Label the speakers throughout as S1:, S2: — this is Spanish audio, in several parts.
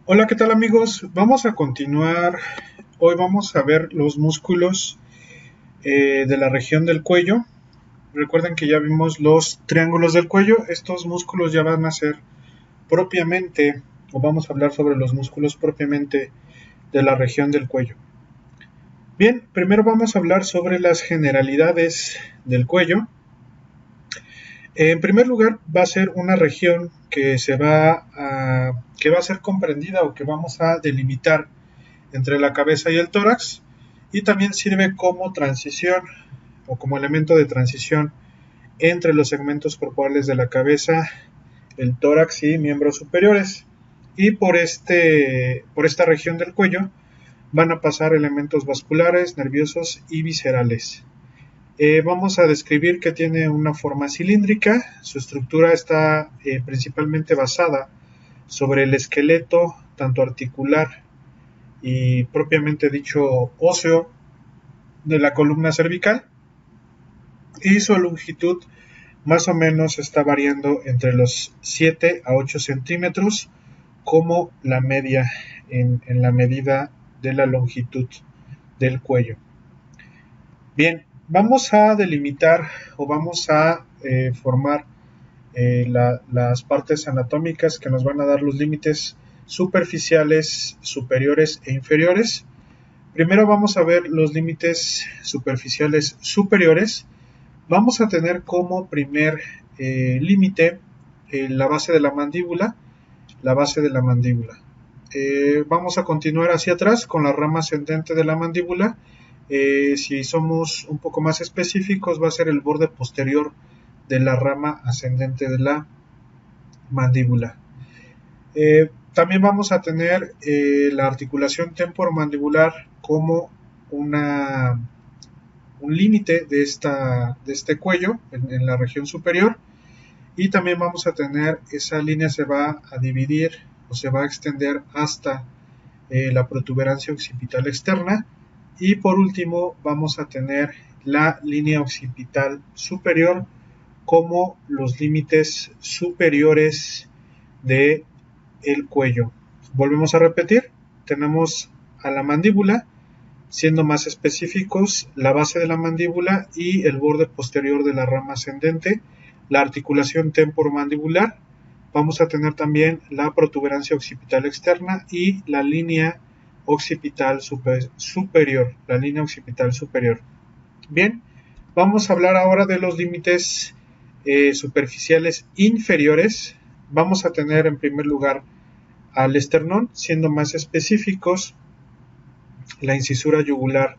S1: Hola, ¿qué tal amigos? Vamos a continuar. Hoy vamos a ver los músculos de la región del cuello. Recuerden que ya vimos los triángulos del cuello. Estos músculos ya van a ser propiamente, o vamos a hablar sobre los músculos propiamente de la región del cuello. Bien, primero vamos a hablar sobre las generalidades del cuello. En primer lugar, va a ser una región que va a ser comprendida o que vamos a delimitar entre la cabeza y el tórax, y también sirve como transición o como elemento de transición entre los segmentos corporales de la cabeza, el tórax y miembros superiores. Y por esta región del cuello van a pasar elementos vasculares, nerviosos y viscerales. Vamos a describir que tiene una forma cilíndrica. Su estructura está principalmente basada sobre el esqueleto tanto articular y propiamente dicho óseo de la columna cervical, y su longitud más o menos está variando entre los 7 a 8 centímetros como la media en la medida de la longitud del cuello. Bien, vamos a delimitar o vamos a formar las partes anatómicas que nos van a dar los límites superficiales, superiores e inferiores. Primero vamos a ver los límites superficiales superiores. Vamos a tener como primer límite la base de la mandíbula, la base de la mandíbula. Vamos a continuar hacia atrás con la rama ascendente de la mandíbula. Si somos un poco más específicos, va a ser el borde posterior de la rama ascendente de la mandíbula. También vamos a tener la articulación temporomandibular como una, un límite de este cuello en la región superior, y también vamos a tener esa línea se va a dividir o se va a extender hasta la protuberancia occipital externa, y por último vamos a tener la línea occipital superior como los límites superiores de el cuello. Volvemos a repetir, tenemos a la mandíbula, siendo más específicos, la base de la mandíbula y el borde posterior de la rama ascendente, la articulación temporomandibular. Vamos a tener también la protuberancia occipital externa y la línea occipital superior, la línea occipital superior. Bien, vamos a hablar ahora de los límites superficiales inferiores. Vamos a tener en primer lugar al esternón, siendo más específicos, la incisura yugular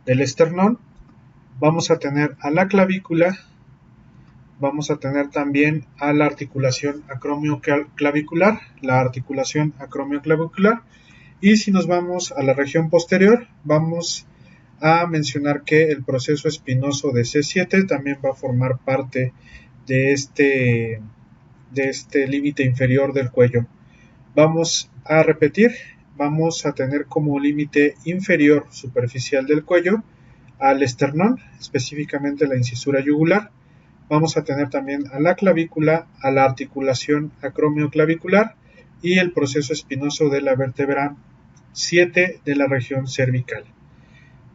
S1: del esternón. Vamos a tener a la clavícula, vamos a tener también a la articulación acromioclavicular, la articulación acromioclavicular, y si nos vamos a la región posterior, vamos a mencionar que el proceso espinoso de C7 también va a formar parte de este límite inferior del cuello. Vamos a repetir, vamos a tener como límite inferior superficial del cuello al esternón, específicamente la incisura yugular. Vamos a tener también a la clavícula, a la articulación acromioclavicular y el proceso espinoso de la vértebra 7 de la región cervical.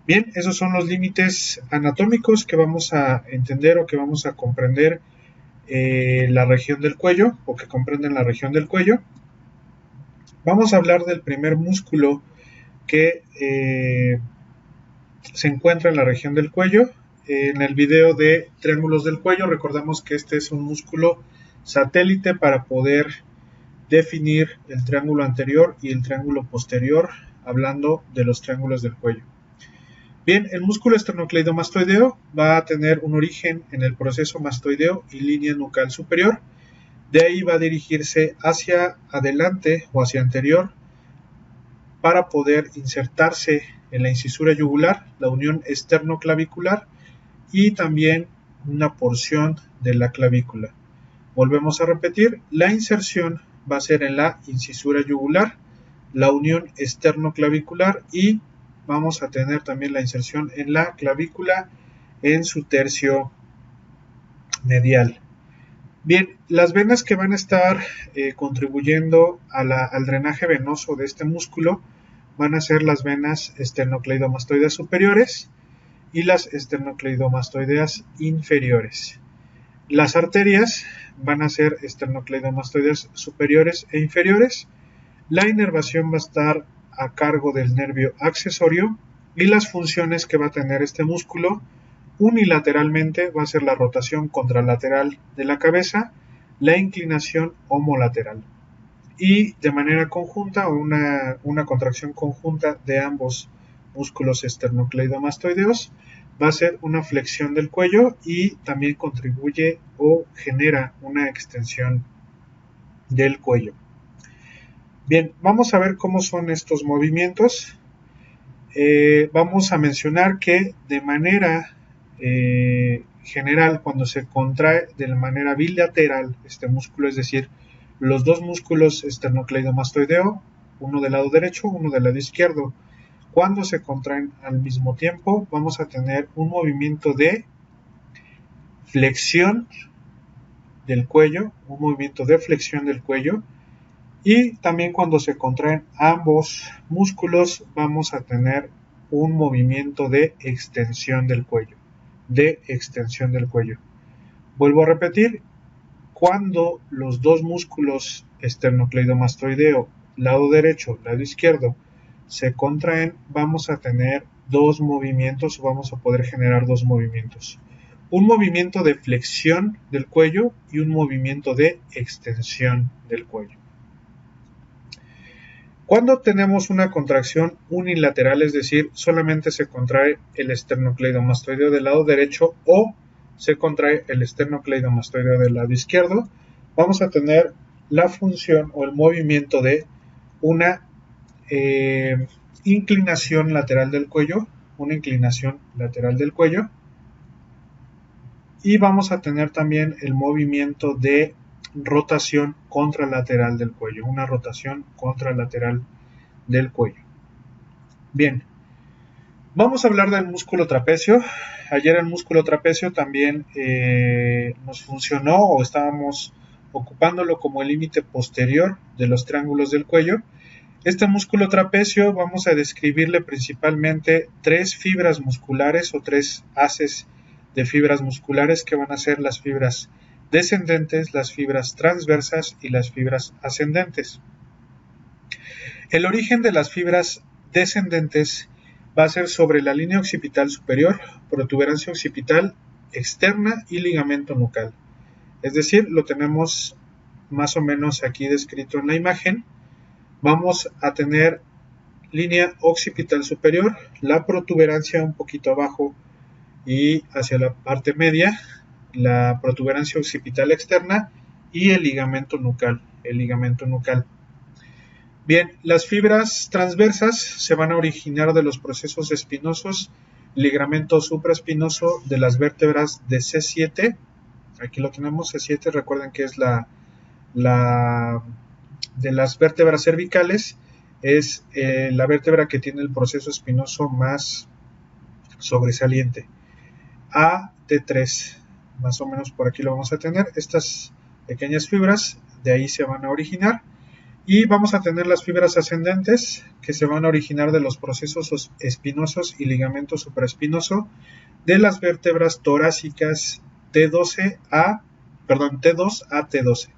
S1: Bien, esos son los límites anatómicos que vamos a entender o que vamos a comprender la región del cuello o que comprenden la región del cuello. Vamos a hablar del primer músculo que se encuentra en la región del cuello. En el video de triángulos del cuello recordamos que este es un músculo satélite para poder definir el triángulo anterior y el triángulo posterior, hablando de los triángulos del cuello. Bien, el músculo esternocleidomastoideo va a tener un origen en el proceso mastoideo y línea nucal superior. De ahí va a dirigirse hacia adelante o hacia anterior para poder insertarse en la incisura yugular, la unión esternoclavicular y también una porción de la clavícula. Volvemos a repetir, la inserción va a ser en la incisura yugular, la unión esternoclavicular, y vamos a tener también la inserción en la clavícula en su tercio medial. Bien, las venas que van a estar contribuyendo al drenaje venoso de este músculo van a ser las venas esternocleidomastoideas superiores y las esternocleidomastoideas inferiores. Las arterias van a ser esternocleidomastoideas superiores e inferiores. La inervación va a estar a cargo del nervio accesorio y las funciones que va a tener este músculo unilateralmente va a ser la rotación contralateral de la cabeza, la inclinación homolateral y de manera conjunta o una contracción conjunta de ambos músculos esternocleidomastoideos va a ser una flexión del cuello y también contribuye o genera una extensión del cuello. Bien, vamos a ver cómo son estos movimientos. Vamos a mencionar que de manera general, cuando se contrae de manera bilateral este músculo, es decir, los dos músculos esternocleidomastoideo, uno del lado derecho, uno del lado izquierdo, cuando se contraen al mismo tiempo, vamos a tener un movimiento de flexión del cuello, y también cuando se contraen ambos músculos vamos a tener un movimiento de extensión del cuello, Vuelvo a repetir, cuando los dos músculos esternocleidomastoideo, lado derecho, lado izquierdo, se contraen, vamos a tener dos movimientos, vamos a poder generar dos movimientos. Un movimiento de flexión del cuello y un movimiento de extensión del cuello. Cuando tenemos una contracción unilateral, es decir, solamente se contrae el esternocleidomastoideo del lado derecho o se contrae el esternocleidomastoideo del lado izquierdo, vamos a tener la función o el movimiento de una inclinación lateral del cuello, y vamos a tener también el movimiento de rotación contralateral del cuello, una rotación contralateral del cuello. Bien, vamos a hablar del músculo trapecio. Ayer el músculo trapecio también nos funcionó o estábamos ocupándolo como el límite posterior de los triángulos del cuello. Este músculo trapecio vamos a describirle principalmente tres fibras musculares o tres haces de fibras musculares que van a ser las fibras descendentes, las fibras transversas y las fibras ascendentes. El origen de las fibras descendentes va a ser sobre la línea occipital superior, protuberancia occipital externa y ligamento nucal. Es decir, lo tenemos más o menos aquí descrito en la imagen. Vamos a tener línea occipital superior, la protuberancia un poquito abajo y hacia la parte media, la protuberancia occipital externa y el ligamento nucal. Bien, las fibras transversas se van a originar de los procesos espinosos, ligamento supraespinoso de las vértebras de C7. Aquí lo tenemos, C7, recuerden que es la de las vértebras cervicales, es la vértebra que tiene el proceso espinoso más sobresaliente. AT3, más o menos por aquí lo vamos a tener. Estas pequeñas fibras de ahí se van a originar. Y vamos a tener las fibras ascendentes que se van a originar de los procesos espinosos y ligamento supraespinoso de las vértebras torácicas T2 a T12.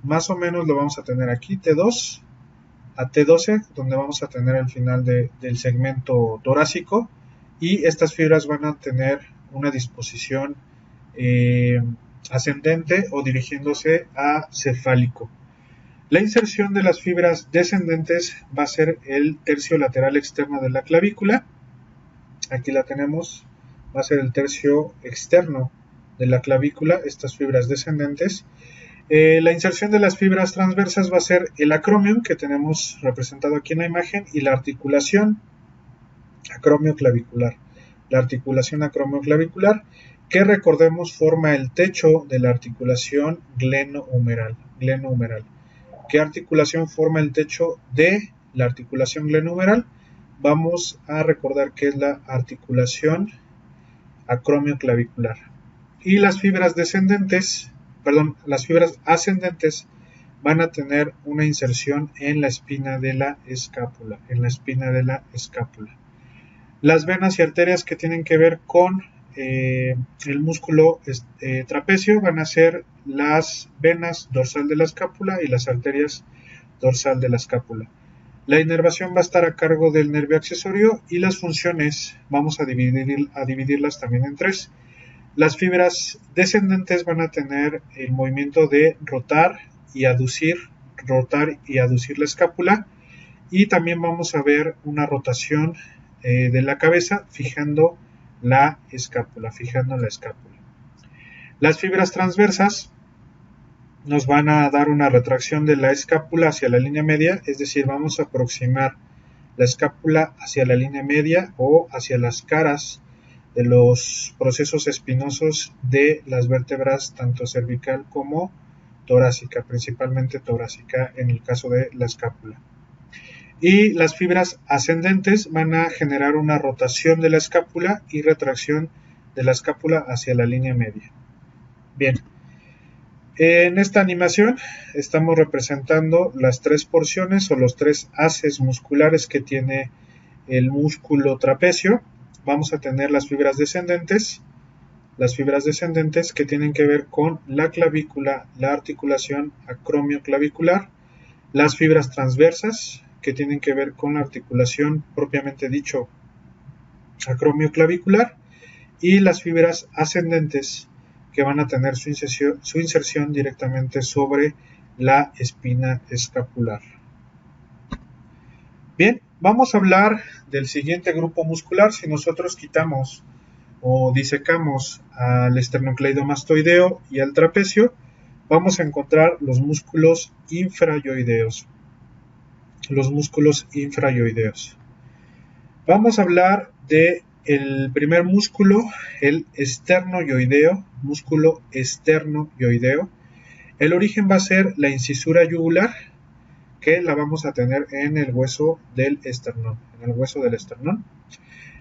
S1: Más o menos lo vamos a tener aquí, T2 a T12, donde vamos a tener el final del segmento torácico, y estas fibras van a tener una disposición ascendente o dirigiéndose a cefálico. La inserción de las fibras descendentes va a ser el tercio lateral externo de la clavícula. Aquí la tenemos, va a ser el tercio externo de la clavícula, estas fibras descendentes. La inserción de las fibras transversas va a ser el acromion que tenemos representado aquí en la imagen y la articulación acromioclavicular. La articulación acromioclavicular, que recordemos forma el techo de la articulación glenohumeral. ¿Qué articulación forma el techo de la articulación glenohumeral? Vamos a recordar que es la articulación acromioclavicular. Y las fibras descendentes las fibras ascendentes van a tener una inserción en la espina de la escápula, Las venas y arterias que tienen que ver con el músculo trapecio van a ser las venas dorsal de la escápula y las arterias dorsal de la escápula. La inervación va a estar a cargo del nervio accesorio y las funciones vamos a dividirlas también en tres. Las fibras descendentes van a tener el movimiento de rotar y aducir la escápula, y también vamos a ver una rotación de la cabeza fijando la escápula. Las fibras transversas nos van a dar una retracción de la escápula hacia la línea media, es decir, vamos a aproximar la escápula hacia la línea media o hacia las caras de los procesos espinosos de las vértebras tanto cervical como torácica, principalmente torácica en el caso de la escápula. Y las fibras ascendentes van a generar una rotación de la escápula y retracción de la escápula hacia la línea media. Bien, en esta animación estamos representando las tres porciones o los tres haces musculares que tiene el músculo trapecio. Vamos a tener las fibras descendentes que tienen que ver con la clavícula, la articulación acromioclavicular, las fibras transversas que tienen que ver con la articulación propiamente dicho acromioclavicular, y las fibras ascendentes que van a tener su inserción directamente sobre la espina escapular. Bien, vamos a hablar del siguiente grupo muscular. Si nosotros quitamos o disecamos al esternocleidomastoideo y al trapecio, vamos a encontrar los músculos infrayoideos. Vamos a hablar de el primer músculo, el músculo esternoyoideo. El origen va a ser la incisura yugular, que la vamos a tener en el hueso del esternón,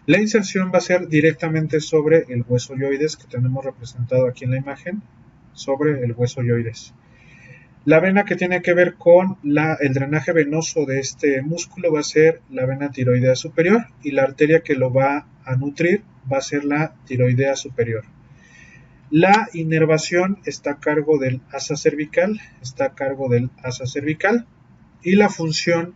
S1: La inserción va a ser directamente sobre el hueso yoides, que tenemos representado aquí en la imagen, sobre el hueso yoides. La vena que tiene que ver con el drenaje venoso de este músculo va a ser la vena tiroidea superior, y la arteria que lo va a nutrir va a ser la tiroidea superior. La inervación está a cargo del asa cervical, y la función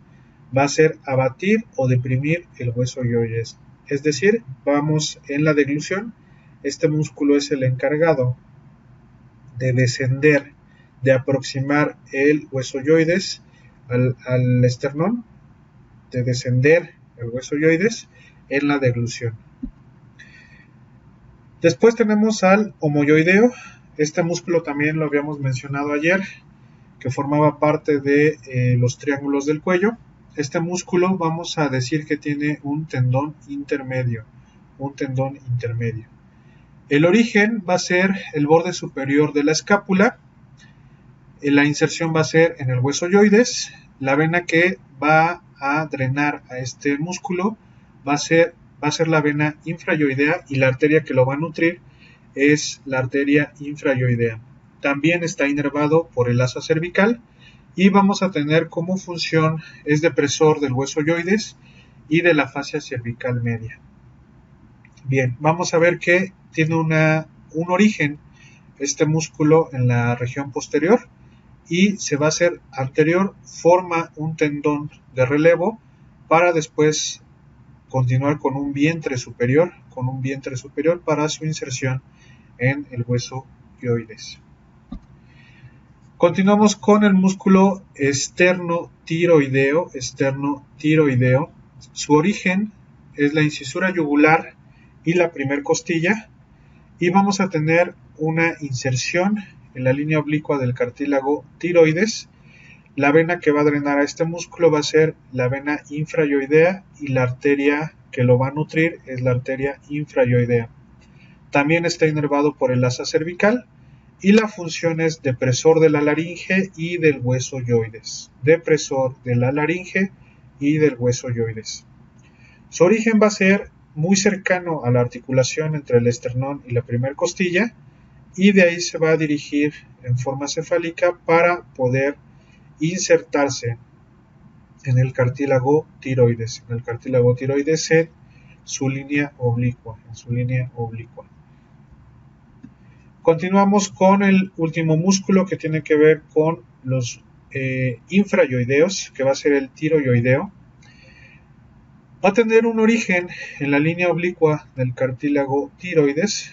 S1: va a ser abatir o deprimir el hueso yoides. Es decir, vamos en la deglución, este músculo es el encargado de descender, de aproximar el hueso yoides al esternón, de descender el hueso yoides en la deglución. Después tenemos al homoyoideo. Este músculo también lo habíamos mencionado ayer, que formaba parte de los triángulos del cuello. Este músculo vamos a decir que tiene un tendón intermedio. El origen va a ser el borde superior de la escápula. La inserción va a ser en el hueso yoides. La vena que va a drenar a este músculo va a ser la vena infrayoidea, y la arteria que lo va a nutrir es la arteria infrayoidea. También está inervado por el asa cervical, y vamos a tener como función es depresor del hueso yoides y de la fascia cervical media. Bien, vamos a ver que tiene un origen este músculo en la región posterior, y se va a hacer anterior, forma un tendón de relevo para después continuar con un vientre superior para su inserción en el hueso yoides. Continuamos con el músculo esternotiroideo. Su origen es la incisura yugular y la primer costilla, y vamos a tener una inserción en la línea oblicua del cartílago tiroides. La vena que va a drenar a este músculo va a ser la vena infrayoidea, y la arteria que lo va a nutrir es la arteria infrayoidea. También está inervado por el asa cervical, y la función es depresor de la laringe y del hueso yoides. Su origen va a ser muy cercano a la articulación entre el esternón y la primer costilla, y de ahí se va a dirigir en forma cefálica para poder insertarse en el cartílago tiroides, en su línea oblicua, Continuamos con el último músculo que tiene que ver con los infrayoideos, que va a ser el tiroyoideo. Va a tener un origen en la línea oblicua del cartílago tiroides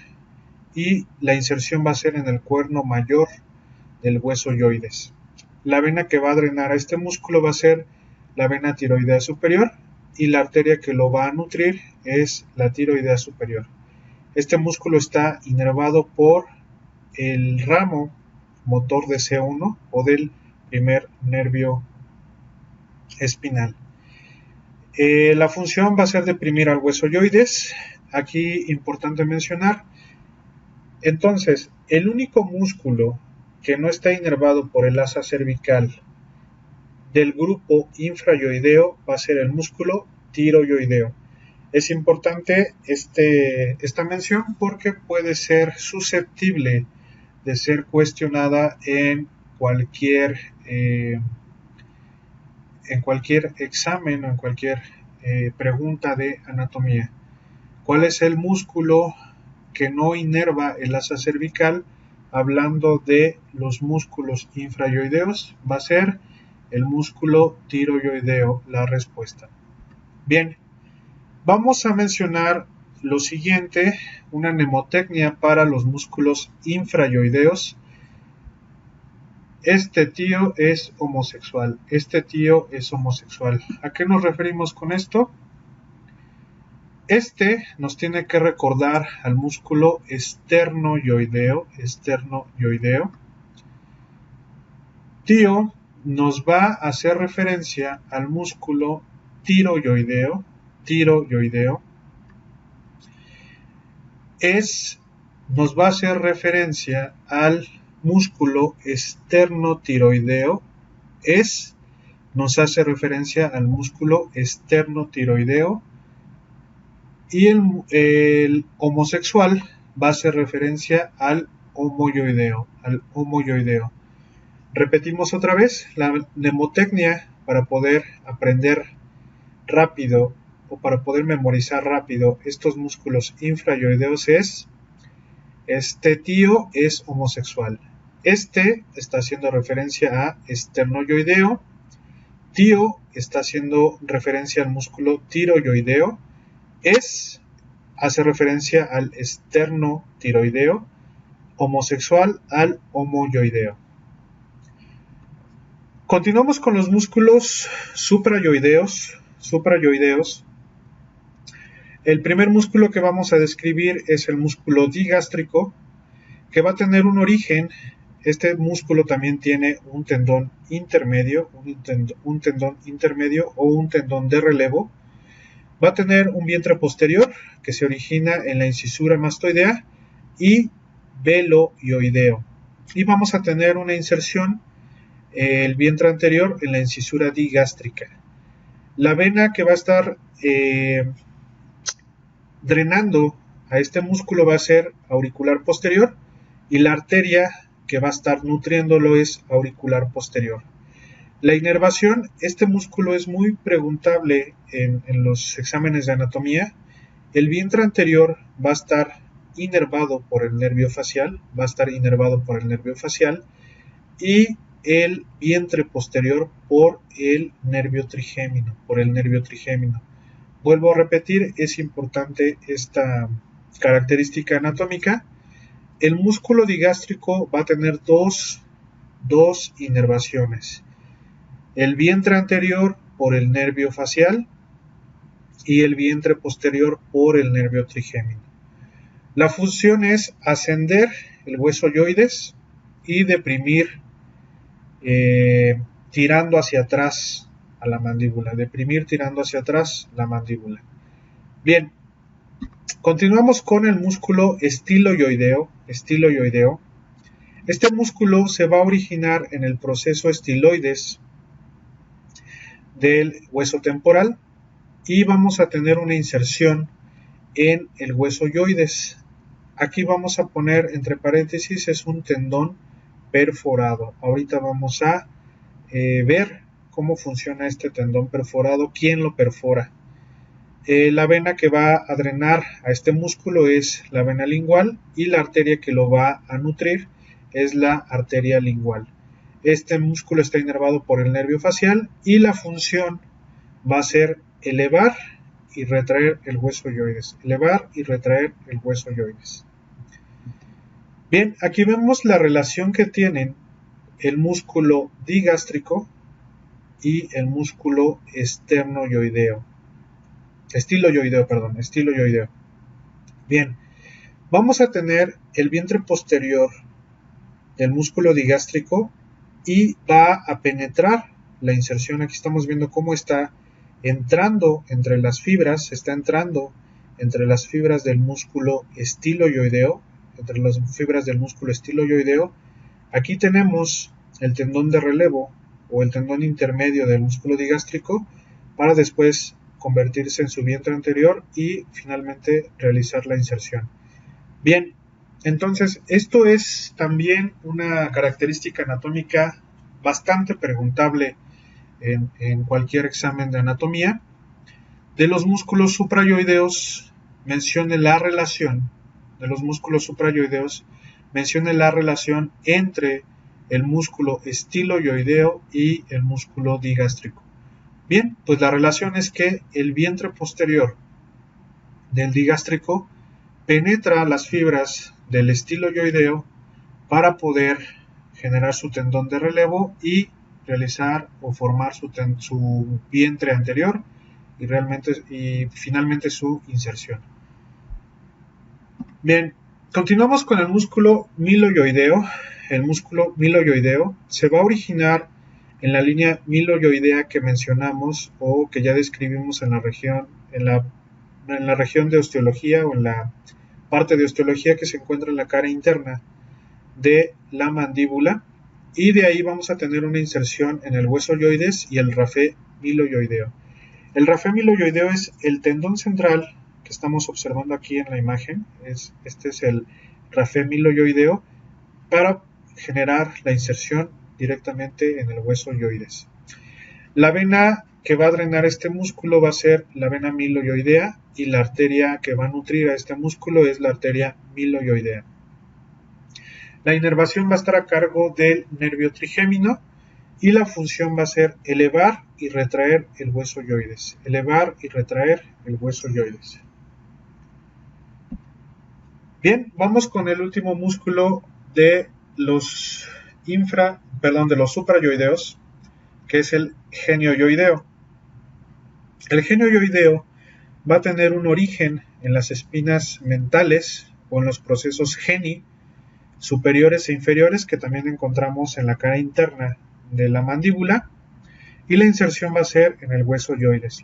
S1: y la inserción va a ser en el cuerno mayor del hueso yoides. La vena que va a drenar a este músculo va a ser la vena tiroidea superior y la arteria que lo va a nutrir es la tiroidea superior. Este músculo está inervado por el ramo motor de C1 o del primer nervio espinal. La función va a ser deprimir al hueso yoides. Aquí importante mencionar, entonces, el único músculo que no está inervado por el asa cervical del grupo infrayoideo va a ser el músculo tiroyoideo. Es importante esta mención porque puede ser susceptible de ser cuestionada en cualquier examen o en cualquier pregunta de anatomía. ¿Cuál es el músculo que no inerva el asa cervical? Hablando de los músculos infrayoideos, va a ser el músculo tiroyoideo la respuesta. Bien, vamos a mencionar lo siguiente, una mnemotecnia para los músculos infrayoideos. Este tío es homosexual. Este tío es homosexual. ¿A qué nos referimos con esto? Este nos tiene que recordar al músculo esternoyoideo. Tío nos va a hacer referencia al músculo tiroyoideo. Nos va a hacer referencia al músculo esternotiroideo. Nos hace referencia al músculo esternotiroideo. Y el homosexual va a hacer referencia al homoyoideo. Repetimos otra vez la mnemotecnia para poder aprender rápido o para poder memorizar rápido estos músculos infrayoideos es: este tío es homosexual. Este está haciendo referencia a esternoyoideo. Tío está haciendo referencia al músculo tiroyoideo. Hace referencia al esternotiroideo. Homosexual al homoyoideo. Continuamos con los músculos suprayoideos. El primer músculo que vamos a describir es el músculo digástrico, que va a tener un origen. Este músculo también tiene un tendón intermedio, un tendón intermedio o un tendón de relevo. Va a tener un vientre posterior que se origina en la incisura mastoidea y veloioideo. Y vamos a tener una inserción, el vientre anterior, en la incisura digástrica. La vena que va a estar drenando a este músculo va a ser auricular posterior y la arteria que va a estar nutriéndolo es auricular posterior. La inervación, este músculo es muy preguntable en los exámenes de anatomía. El vientre anterior va a estar inervado por el nervio facial, y el vientre posterior por el nervio trigémino, Vuelvo a repetir, es importante esta característica anatómica. El músculo digástrico va a tener dos inervaciones. El vientre anterior por el nervio facial y el vientre posterior por el nervio trigémino. La función es ascender el hueso yoides y deprimir tirando hacia atrás a la mandíbula. Bien, continuamos con el músculo estiloyoideo. Este músculo se va a originar en el proceso estiloides del hueso temporal y vamos a tener una inserción en el hueso yoides. aquí vamos a poner entre paréntesis es un tendón perforado. Ahorita vamos a ver cómo funciona este tendón perforado, quién lo perfora. La vena que va a drenar a este músculo es la vena lingual y la arteria que lo va a nutrir es la arteria lingual. Este músculo está inervado por el nervio facial y la función va a ser elevar y retraer el hueso yoides. Elevar y retraer el hueso yoides. Bien, aquí vemos la relación que tienen el músculo digástrico y el músculo estiloyoideo. Bien, vamos a tener el vientre posterior del músculo digástrico y va a penetrar la inserción. Aquí estamos viendo cómo está entrando entre las fibras, está entrando entre las fibras del músculo estiloyoideo, entre las fibras del músculo estiloyoideo. Aquí tenemos el tendón de relevo o el tendón intermedio del músculo digástrico para después convertirse en su vientre anterior y finalmente realizar la inserción. Bien, entonces esto es también una característica anatómica bastante preguntable en cualquier examen de anatomía. De los músculos suprayoideos mencione la relación entre el músculo estiloyoideo y el músculo digástrico. Bien, pues la relación es que el vientre posterior del digástrico penetra las fibras del estiloyoideo para poder generar su tendón de relevo y realizar o formar su vientre anterior y finalmente su inserción. Bien, continuamos con el músculo miloyoideo. El músculo miloyoideo se va a originar en la línea miloyoidea que mencionamos o que ya describimos en la región de osteología o en la parte de osteología que se encuentra en la cara interna de la mandíbula, y de ahí vamos a tener una inserción en el hueso yoides y el rafé miloyoideo. El rafé miloyoideo es el tendón central que estamos observando aquí en la imagen. Este es el rafé miloyoideo para generar la inserción directamente en el hueso yoides. La vena que va a drenar este músculo va a ser la vena miloyoidea y la arteria que va a nutrir a este músculo es la arteria miloyoidea. La inervación va a estar a cargo del nervio trigémino y la función va a ser elevar y retraer el hueso yoides. Elevar y retraer el hueso yoides. Bien, vamos con el último músculo de los suprayoideos, que es el genioyoideo. El genioyoideo va a tener un origen en las espinas mentales o en los procesos geni superiores e inferiores que también encontramos en la cara interna de la mandíbula, y la inserción va a ser en el hueso yoides.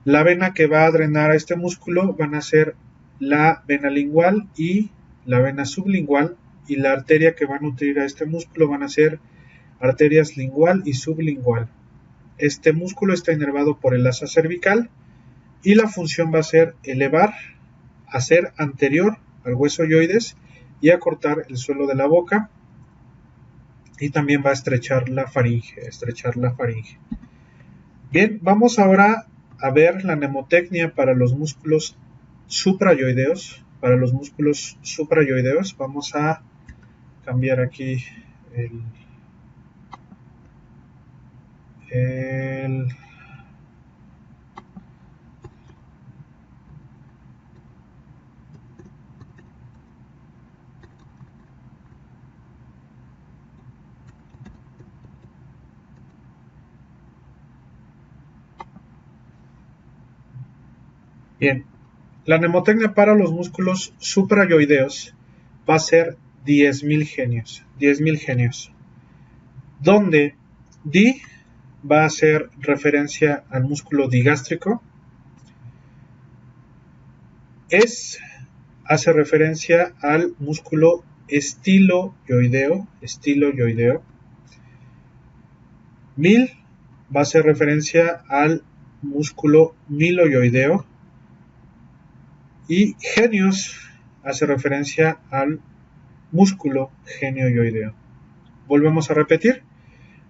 S1: La vena que va a drenar a este músculo van a ser la vena lingual y la vena sublingual, y la arteria que va a nutrir a este músculo van a ser arterias lingual y sublingual. Este músculo está inervado por el asa cervical y la función va a ser elevar, hacer anterior al hueso yoides y acortar el suelo de la boca, y también va a estrechar la faringe. Bien, vamos ahora a ver la mnemotecnia para los músculos suprayoideos. Vamos a cambiar aquí el Bien, la mnemotecnia para los músculos suprayoideos va a ser 10.000 genios, donde Di va a hacer referencia al músculo digástrico, Es hace referencia al músculo estiloyoideo, Mil va a hacer referencia al músculo miloyoideo, Y genios hace referencia al músculo genioioideo. Volvemos a repetir.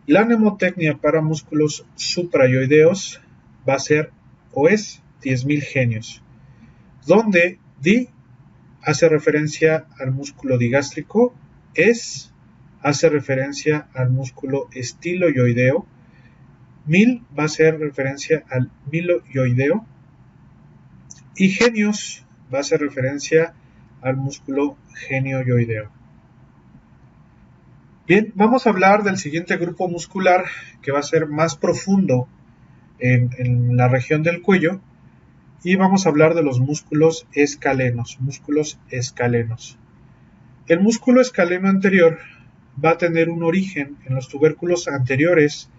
S1: La mnemotecnia para músculos suprayoideos va a ser o es 10.000 genios, donde di hace referencia al músculo digástrico, es hace referencia al músculo estiloioideo, 1000 va a ser referencia al miloioideo y genios va a hacer referencia al músculo genioioideo. Bien, vamos a hablar del siguiente grupo muscular que va a ser más profundo en la región del cuello y vamos a hablar de los músculos escalenos. El músculo escaleno anterior va a tener un origen en los tubérculos anteriores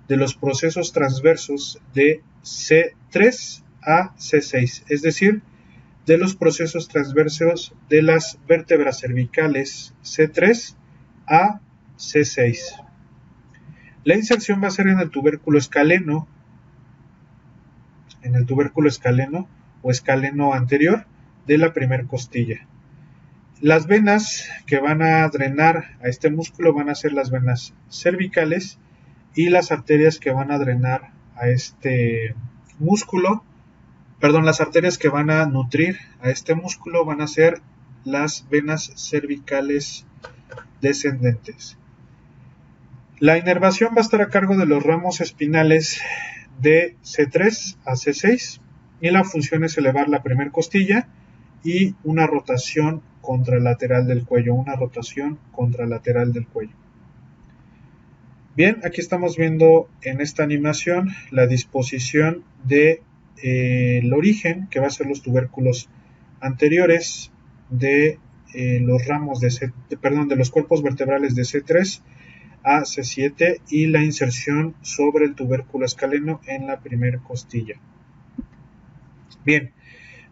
S1: de los procesos transversos de C3 a C6, es decir, de los procesos transversos de las vértebras cervicales C3 a C6. La inserción va a ser en el tubérculo escaleno o escaleno anterior de la primer costilla. Las venas que van a drenar a este músculo van a ser las venas cervicales y las arterias que van a drenar a este músculo, las arterias que van a nutrir a este músculo van a ser las venas cervicales descendentes. La inervación va a estar a cargo de los ramos espinales de C3 a C6 y la función es elevar la primera costilla y una rotación contralateral del cuello, Bien, aquí estamos viendo en esta animación la disposición de el origen, que va a ser los tubérculos anteriores de los ramos de los cuerpos vertebrales de C3 a C7 y la inserción sobre el tubérculo escaleno en la primera costilla. Bien,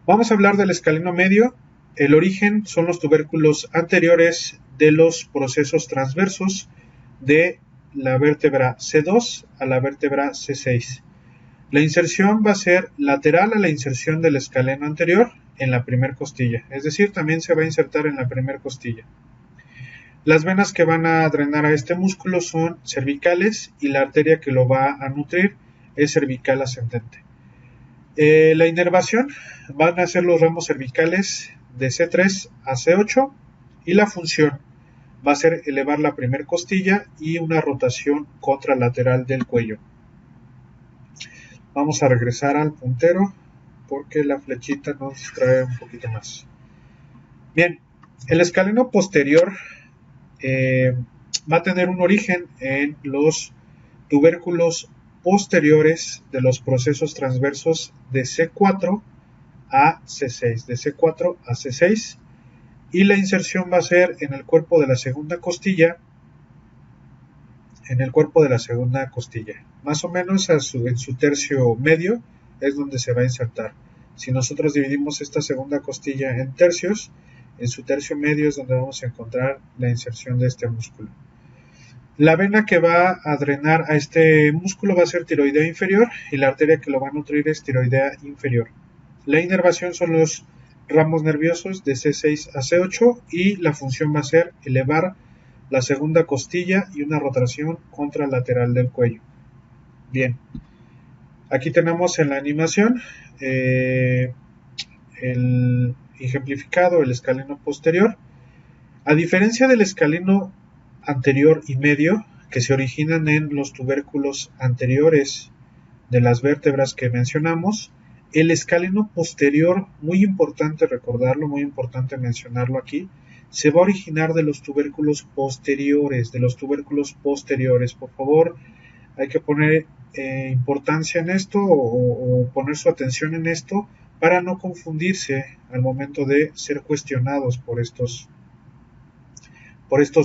S1: vamos a hablar del escaleno medio. El origen son los tubérculos anteriores de los procesos transversos de la vértebra C2 a la vértebra C6. La inserción va a ser lateral a la inserción del escaleno anterior en la primera costilla, es decir, también se va a insertar en la primera costilla. Las venas que van a drenar a este músculo son cervicales y la arteria que lo va a nutrir es cervical ascendente. La inervación van a ser los ramos cervicales de C3 a C8 y la función va a ser elevar la primera costilla y una rotación contralateral del cuello. Vamos a regresar al puntero porque la flechita nos distrae un poquito más. Bien, el escaleno posterior va a tener un origen en los tubérculos posteriores de los procesos transversos de C4 a C6, y la inserción va a ser en el cuerpo de la segunda costilla, más o menos en su tercio medio es donde se va a insertar. Si nosotros dividimos esta segunda costilla en tercios, en su tercio medio es donde vamos a encontrar la inserción de este músculo. La vena que va a drenar a este músculo va a ser tiroidea inferior y la arteria que lo va a nutrir es tiroidea inferior. La inervación son los ramos nerviosos de C6 a C8 y la función va a ser elevar la segunda costilla y una rotación contralateral del cuello. Bien, aquí tenemos en la animación el ejemplificado, el escaleno posterior. A diferencia del escaleno anterior y medio, que se originan en los tubérculos anteriores de las vértebras que mencionamos, el escaleno posterior, muy importante recordarlo, muy importante mencionarlo aquí, se va a originar de los tubérculos posteriores, Por favor, hay que poner importancia en esto o poner su atención en esto para no confundirse al momento de ser cuestionados por estos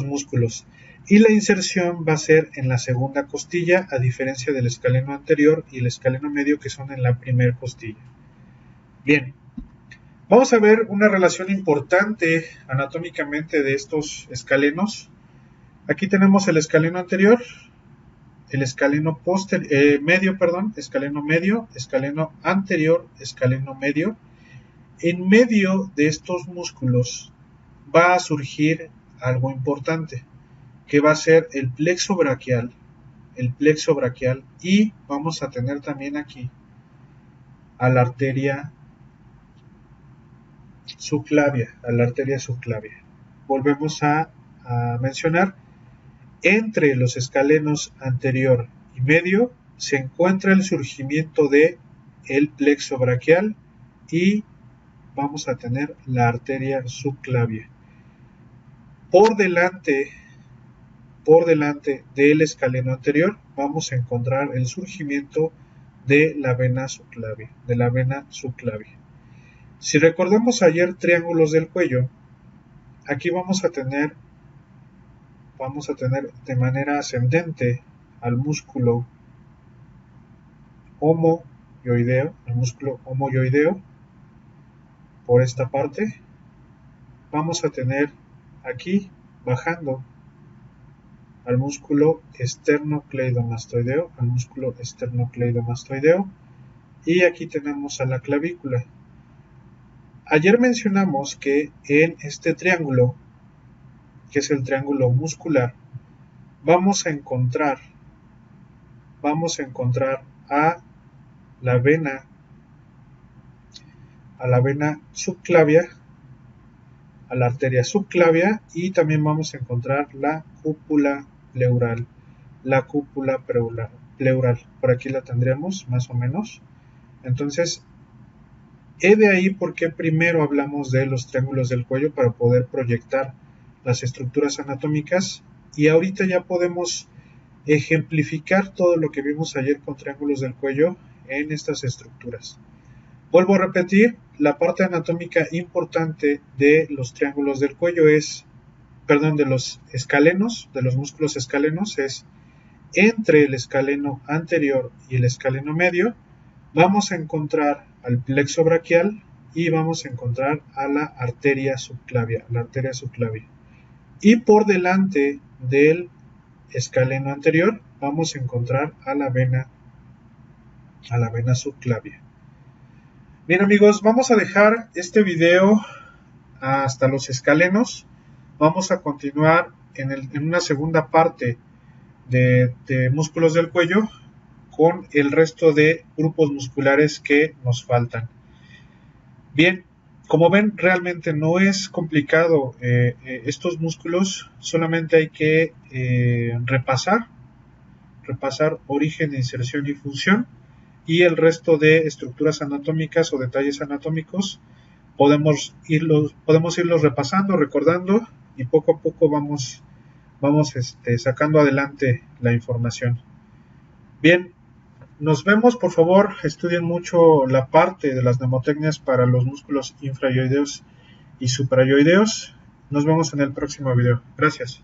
S1: músculos. Y la inserción va a ser en la segunda costilla, a diferencia del escaleno anterior y el escaleno medio, que son en la primera costilla. Bien, vamos a ver una relación importante anatómicamente de estos escalenos. Aquí tenemos el escaleno anterior, el escaleno medio, escaleno anterior, escaleno medio. En medio de estos músculos va a surgir algo importante, que va a ser el plexo braquial, y vamos a tener también aquí a la arteria subclavia, Volvemos a mencionar, entre los escalenos anterior y medio se encuentra el surgimiento de el plexo braquial y vamos a tener la arteria subclavia. Por delante del escaleno anterior vamos a encontrar el surgimiento de la vena subclavia, Si recordamos ayer triángulos del cuello, aquí vamos a tener de manera ascendente al músculo homoyoideo, por esta parte. Vamos a tener aquí bajando al músculo esternocleidomastoideo, y aquí tenemos a la clavícula. Ayer mencionamos que en este triángulo, que es el triángulo muscular, vamos a encontrar a la vena subclavia, a la arteria subclavia, y también vamos a encontrar la cúpula pleural. Por aquí la tendremos más o menos. Entonces, he de ahí por qué primero hablamos de los triángulos del cuello, para poder proyectar las estructuras anatómicas, y ahorita ya podemos ejemplificar todo lo que vimos ayer con triángulos del cuello en estas estructuras. Vuelvo a repetir, la parte anatómica importante de los triángulos del cuello de los escalenos, de los músculos escalenos, es entre el escaleno anterior y el escaleno medio. Vamos a encontrar al plexo braquial y vamos a encontrar a la arteria subclavia, Y por delante del escaleno anterior vamos a encontrar a la vena subclavia. Bien amigos, vamos a dejar este video hasta los escalenos. Vamos a continuar en una segunda parte de músculos del cuello con el resto de grupos musculares que nos faltan. Bien, como ven, realmente no es complicado estos músculos, solamente hay que repasar origen, inserción y función, y el resto de estructuras anatómicas o detalles anatómicos podemos irlos repasando, recordando, y poco a poco vamos sacando adelante la información. Bien, nos vemos. Por favor, estudien mucho la parte de las mnemotecnias para los músculos infrayoideos y suprayoideos. Nos vemos en el próximo video. Gracias.